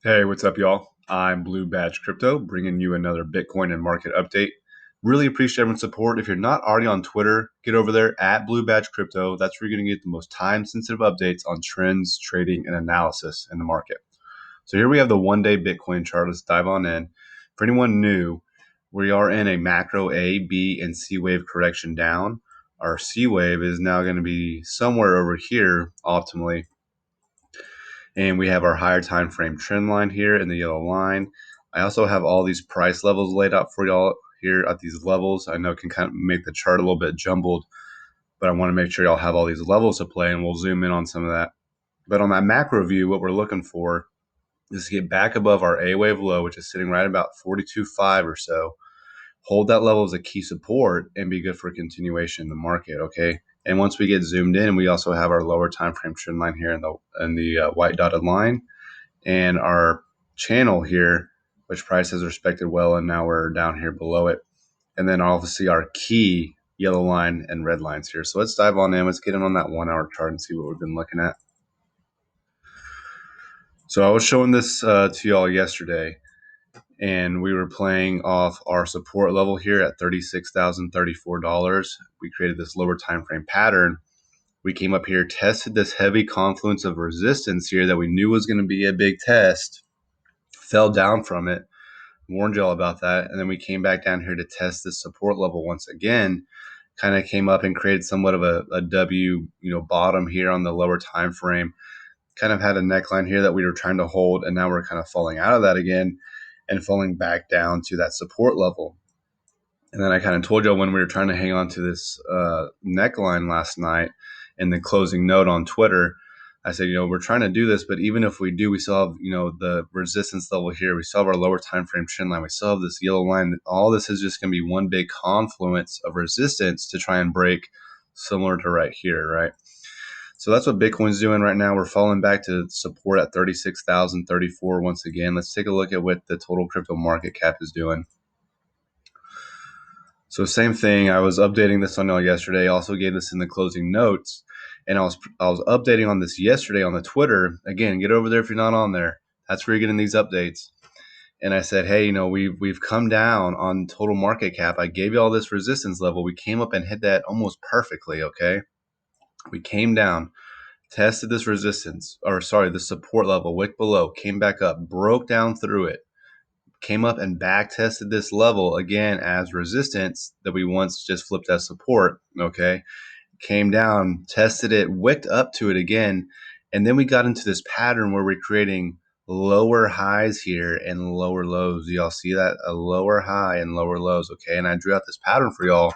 Hey, what's up, y'all? I'm Blue Badge Crypto, bringing you another Bitcoin and market update. Really appreciate everyone's support. If you're not already on Twitter, get over there at Blue Badge Crypto. That's where you're going to get the most time-sensitive updates on trends, trading, and analysis in the market. So here we have the one-day Bitcoin chart. Let's dive on in. For anyone new, we are in a macro A, B, and C wave correction down. Our C wave is now going to be somewhere over here optimally, and we have our higher time frame trend line here in the yellow line. I also have all these price levels laid out for y'all here at these levels. I know it can kind of make the chart a little bit jumbled, but I want to make sure y'all have all these levels to play, and we'll zoom in on some of that. But on that macro view, what we're looking for is to get back above our A wave low, which is sitting right about 42.5 or so. Hold that level as a key support and be good for continuation in the market. Okay. And once we get zoomed in, we also have our lower time frame trend line here in the white dotted line, and our channel here, which price has respected well, and now we're down here below it. And then obviously our key yellow line and red lines here. So let's dive on in. Let's get in on that 1 hour chart and see what we've been looking at. So I was showing this to y'all yesterday, and we were playing off our support level here at $36,034. We created this lower time frame pattern. We came up here, tested this heavy confluence of resistance here that we knew was going to be a big test, fell down from it, warned y'all about that, and then we came back down here to test this support level once again. Kind of came up and created somewhat of a W, bottom here on the lower time frame. Kind of had a neckline here that we were trying to hold, and now we're kind of falling out of that again and falling back down to that support level. And then I kind of told y'all when we were trying to hang on to this neckline last night in the closing note on Twitter, I said, we're trying to do this, but even if we do, we still have, the resistance level here. We still have our lower time frame trend line. We still have this yellow line. All this is just going to be one big confluence of resistance to try and break, similar to right here, right? So that's what Bitcoin's doing right now. We're falling back to support at 36,034 once again. Let's take a look at what the total crypto market cap is doing. So same thing. I was updating this on y'all yesterday. I also gave this in the closing notes, and I was updating on this yesterday on the Twitter. Again, get over there if you're not on there. That's where you're getting these updates. And I said, hey, we've come down on total market cap. I gave you all this resistance level. We came up and hit that almost perfectly. Okay, we came down, tested this this support level, wick below, came back up, broke down through it, came up and back tested this level again as resistance that we once just flipped as support. Okay, came down, tested it, wicked up to it again, and then we got into this pattern where we're creating lower highs here and lower lows. Y'all see that? A lower high and lower lows. Okay, and I drew out this pattern for y'all,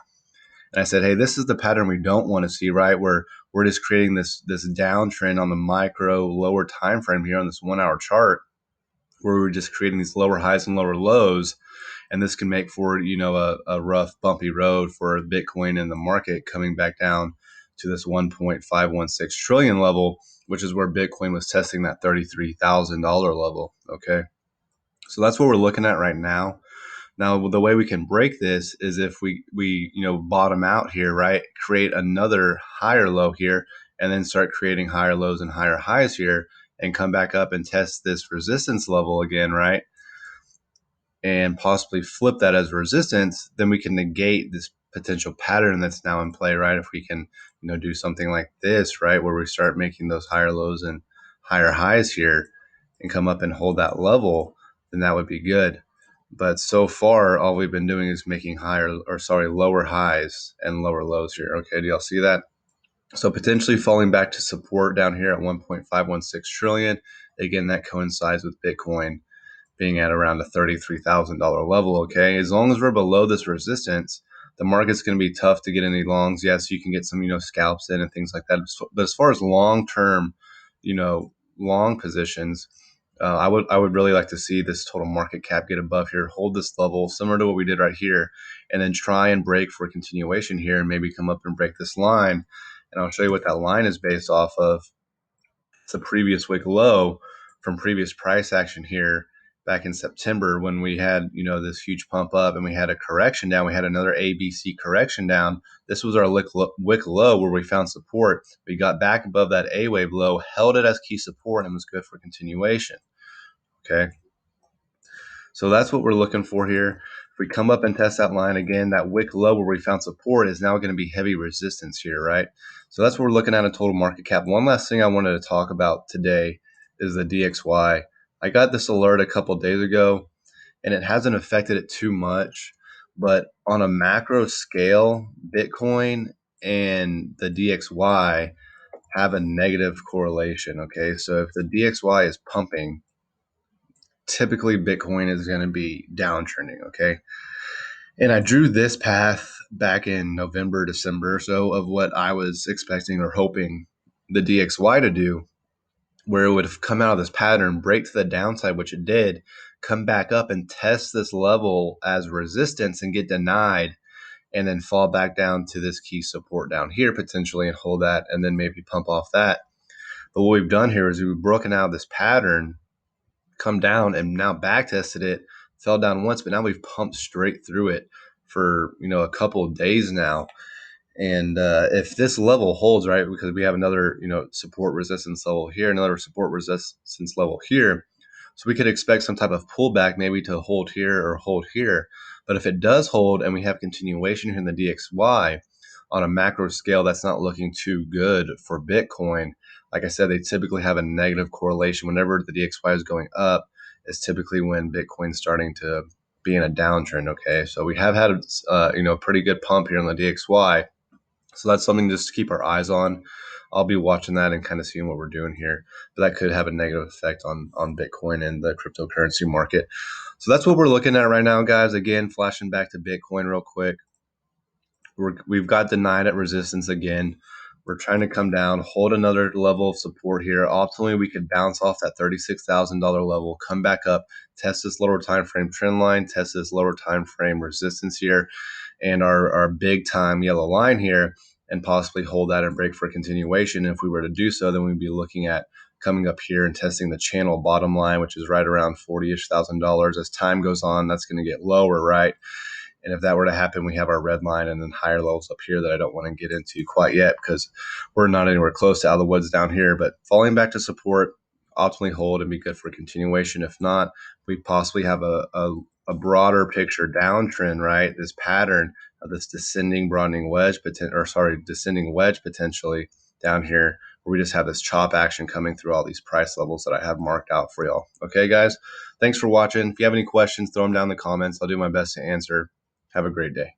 and I said, hey, this is the pattern we don't want to see, right? Where we're just creating this downtrend on the micro lower time frame here on this 1 hour chart, where we're just creating these lower highs and lower lows. And this can make for, a rough, bumpy road for Bitcoin and the market coming back down to this 1.516 trillion level, which is where Bitcoin was testing that $33,000 level. Okay. So that's what we're looking at right now. Now, the way we can break this is if we bottom out here, right? Create another higher low here, and then start creating higher lows and higher highs here, and come back up and test this resistance level again, right? And possibly flip that as resistance, then we can negate this potential pattern that's now in play, right? If we can, do something like this, right, where we start making those higher lows and higher highs here and come up and hold that level, then that would be good. But so far, all we've been doing is making lower highs and lower lows here. Okay, do y'all see that? So potentially falling back to support down here at 1.516 trillion. Again, that coincides with Bitcoin being at around a $33,000 level. Okay, as long as we're below this resistance, the market's going to be tough to get any longs. Yes, you can get some scalps in and things like that. But as far as long term, long positions, I would really like to see this total market cap get above here, hold this level similar to what we did right here, and then try and break for continuation here, and maybe come up and break this line. And I'll show you what that line is based off of. It's a previous wick low from previous price action here back in September, when we had, this huge pump up and we had a correction down. We had another ABC correction down. This was our wick low where we found support. We got back above that A wave low, held it as key support, and was good for continuation. okay? So that's what we're looking for here. If we come up and test that line again, that wick low where we found support is now going to be heavy resistance here, right? So that's what we're looking at in total market cap. One last thing I wanted to talk about today is the DXY. I got this alert a couple days ago, and it hasn't affected it too much. But on a macro scale, Bitcoin and the DXY have a negative correlation, okay? So if the DXY is pumping, typically Bitcoin is going to be downtrending, okay? And I drew this path back in November, December, so of what I was expecting or hoping the DXY to do, where it would have come out of this pattern, break to the downside, which it did, come back up and test this level as resistance and get denied, and then fall back down to this key support down here potentially and hold that, and then maybe pump off that. But what we've done here is we've broken out of this pattern, come down, and now back tested it, fell down once, but now we've pumped straight through it for a couple of days now. And if this level holds, right, because we have another support resistance level here, another support resistance level here, so we could expect some type of pullback maybe to hold here or hold here. But if it does hold and we have continuation here in the DXY on a macro scale, that's not looking too good for Bitcoin. Like I said, they typically have a negative correlation. Whenever the DXY is going up, is typically when Bitcoin's starting to be in a downtrend. Okay, so we have had a pretty good pump here on the DXY, so that's something just to keep our eyes on. I'll be watching that and kind of seeing what we're doing here, but that could have a negative effect on Bitcoin and the cryptocurrency market. So that's what we're looking at right now, guys. Again, flashing back to Bitcoin real quick. We've got denied at resistance again. We're trying to come down, hold another level of support here. Optimally, we could bounce off that $36,000 level, come back up, test this lower time frame trend line, test this lower time frame resistance here, and our big time yellow line here, and possibly hold that and break for a continuation. And if we were to do so, then we'd be looking at coming up here and testing the channel bottom line, which is right around $40,000. As time goes on, that's going to get lower, right? And if that were to happen, we have our red line and then higher levels up here that I don't want to get into quite yet because we're not anywhere close to out of the woods down here. But falling back to support, optimally hold and be good for continuation. If not, we possibly have a broader picture downtrend, right? This pattern of this descending wedge potentially down here, where we just have this chop action coming through all these price levels that I have marked out for y'all. Okay, guys, thanks for watching. If you have any questions, throw them down in the comments. I'll do my best to answer. Have a great day.